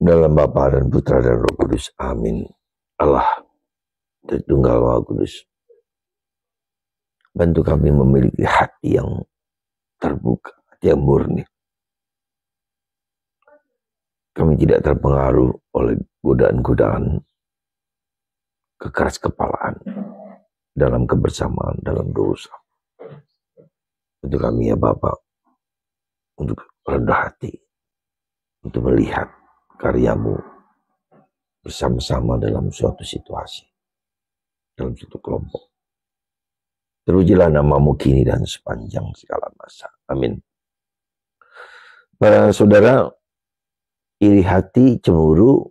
Dalam Bapa dan Putra dan Roh Kudus. Amin. Allah Tritunggal Maha Kudus, bantu kami memiliki hati yang terbuka, hati yang murni. Kami tidak terpengaruh oleh godaan-godaan kekeras kepalaan dalam kebersamaan, dalam dosa. Untuk kami ya Bapa, untuk rendah hati, untuk melihat karyamu bersama-sama dalam suatu situasi, dalam suatu kelompok. Terujilah namamu kini dan sepanjang segala masa. Amin. Para saudara, iri hati, cemburu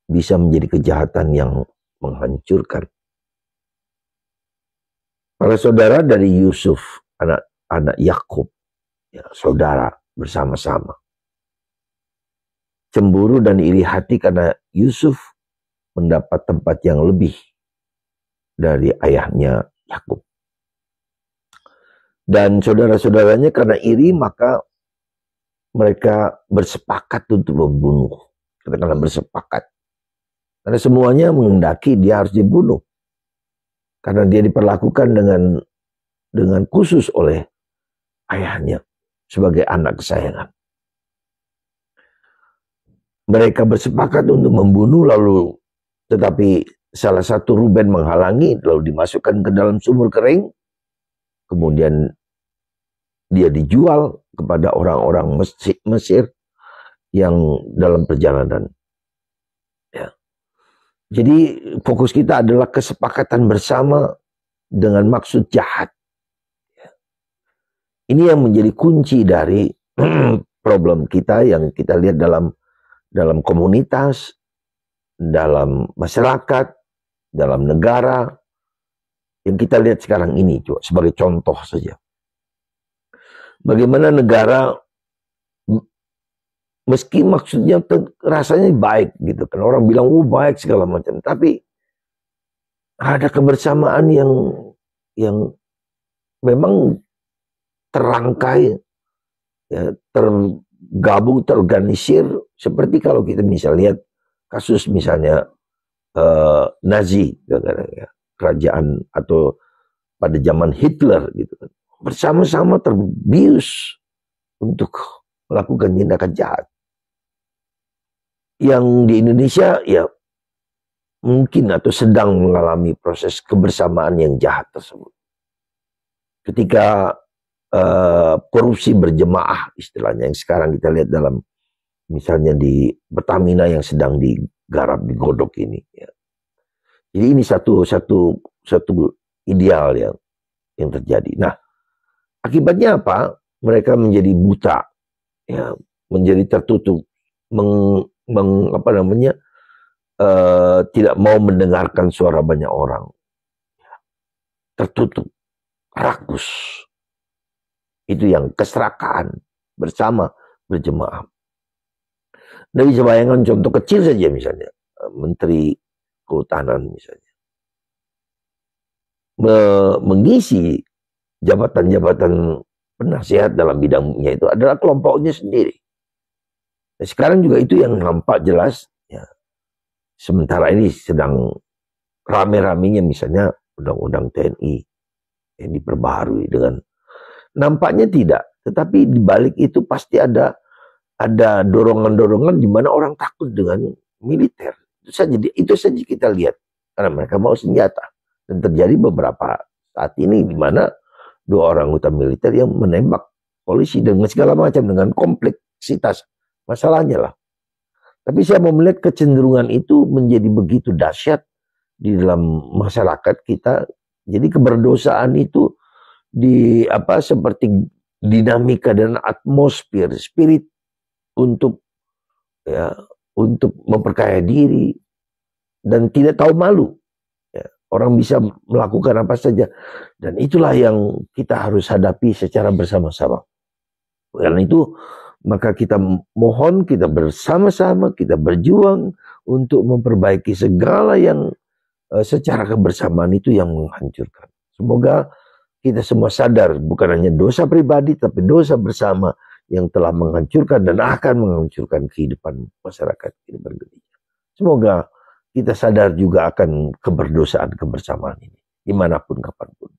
bisa menjadi kejahatan yang menghancurkan. Para saudara dari Yusuf, anak Yakub, ya, saudara bersama-sama. Cemburu dan iri hati karena Yusuf mendapat tempat yang lebih dari ayahnya Yakub. Dan saudara-saudaranya karena iri maka mereka bersepakat untuk membunuh. Katakanlah bersepakat. Karena semuanya menghendaki dia harus dibunuh. Karena dia diperlakukan dengan khusus oleh ayahnya sebagai anak kesayangan. Mereka bersepakat untuk membunuh, lalu tetapi salah satu Ruben menghalangi, lalu dimasukkan ke dalam sumur kering. Kemudian dia dijual kepada orang-orang Mesir yang dalam perjalanan. Ya. Jadi fokus kita adalah kesepakatan bersama dengan maksud jahat. Ya. Ini yang menjadi kunci dari problem kita yang kita lihat dalam komunitas, dalam masyarakat, dalam negara. Yang kita lihat sekarang ini coba sebagai contoh saja. Bagaimana negara meski maksudnya rasanya baik gitu kan. Orang bilang baik segala macam, tapi ada kebersamaan yang memang terangkai, ya, tergabung, terorganisir. Seperti kalau kita misalnya lihat kasus misalnya Nazi, ya, kerajaan atau pada zaman Hitler gitu kan, bersama-sama terbius untuk melakukan tindakan jahat. Yang di Indonesia ya mungkin atau sedang mengalami proses kebersamaan yang jahat tersebut. Ketika korupsi berjemaah istilahnya yang sekarang kita lihat dalam misalnya di Pertamina yang sedang digarap, digodok ini. Ya. Jadi ini satu ideal yang terjadi. Nah, akibatnya apa? Mereka menjadi buta, ya, menjadi tertutup, tidak mau mendengarkan suara banyak orang, tertutup, rakus. Itu yang keserakahan bersama berjemaah. Nah, bisa bayangkan contoh kecil saja misalnya, Menteri Kehutanan misalnya, mengisi jabatan-jabatan penasihat dalam bidangnya itu adalah kelompoknya sendiri. Nah, sekarang juga itu yang nampak jelas. Ya. Sementara ini sedang rame-ramenya misalnya undang-undang TNI yang diperbaharui dengan nampaknya tidak, tetapi di balik itu pasti ada dorongan-dorongan di mana orang takut dengan militer. Itu saja kita lihat karena mereka mau senjata. Dan terjadi beberapa saat ini di mana 2 orang anggota militer yang menembak polisi dengan segala macam, dengan kompleksitas masalahnya lah. Tapi saya mau melihat kecenderungan itu menjadi begitu dahsyat di dalam masyarakat kita. Jadi keberdosaan itu seperti dinamika dan atmosfer, spirit untuk memperkaya diri dan tidak tahu malu. Ya, orang bisa melakukan apa saja. Dan itulah yang kita harus hadapi secara bersama-sama. Karena itu maka kita mohon, kita bersama-sama, kita berjuang untuk memperbaiki segala yang secara kebersamaan itu yang menghancurkan. Semoga kita semua sadar bukan hanya dosa pribadi tapi dosa bersama yang telah menghancurkan dan akan menghancurkan kehidupan masyarakat, kehidupan gereja. Semoga kita sadar juga akan keberdosaan kebersamaan ini, dimanapun, kapanpun.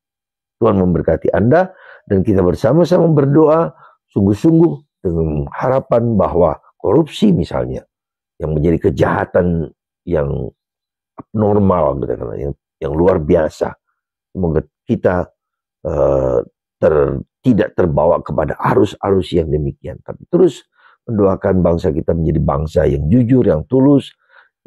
Tuhan memberkati Anda, dan kita bersama-sama berdoa sungguh-sungguh dengan harapan bahwa korupsi misalnya, yang menjadi kejahatan yang abnormal, yang luar biasa, semoga kita tidak terbawa kepada arus-arus yang demikian, tapi terus mendoakan bangsa kita menjadi bangsa yang jujur, yang tulus,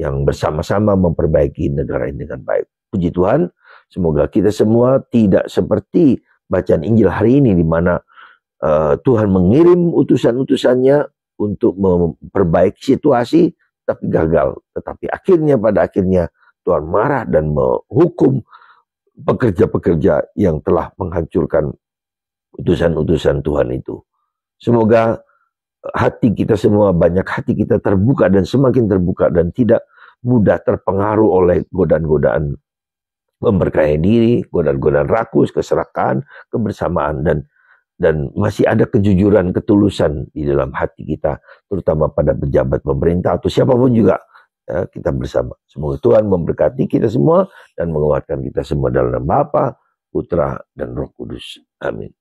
yang bersama-sama memperbaiki negara ini dengan baik. Puji Tuhan, semoga kita semua tidak seperti bacaan Injil hari ini, di mana Tuhan mengirim utusan-utusannya untuk memperbaiki situasi, tapi gagal. Tetapi pada akhirnya Tuhan marah dan menghukum pekerja-pekerja yang telah menghancurkan utusan-utusan Tuhan itu. Semoga hati kita semua, banyak hati kita terbuka dan semakin terbuka, dan tidak mudah terpengaruh oleh godaan-godaan memperkaya diri, godaan-godaan rakus, keserakahan, kebersamaan, dan masih ada kejujuran, ketulusan di dalam hati kita, terutama pada pejabat pemerintah atau siapapun juga. Ya, kita bersama. Semoga Tuhan memberkati kita semua dan menguatkan kita semua dalam nama Bapa, Putra, dan Roh Kudus. Amin.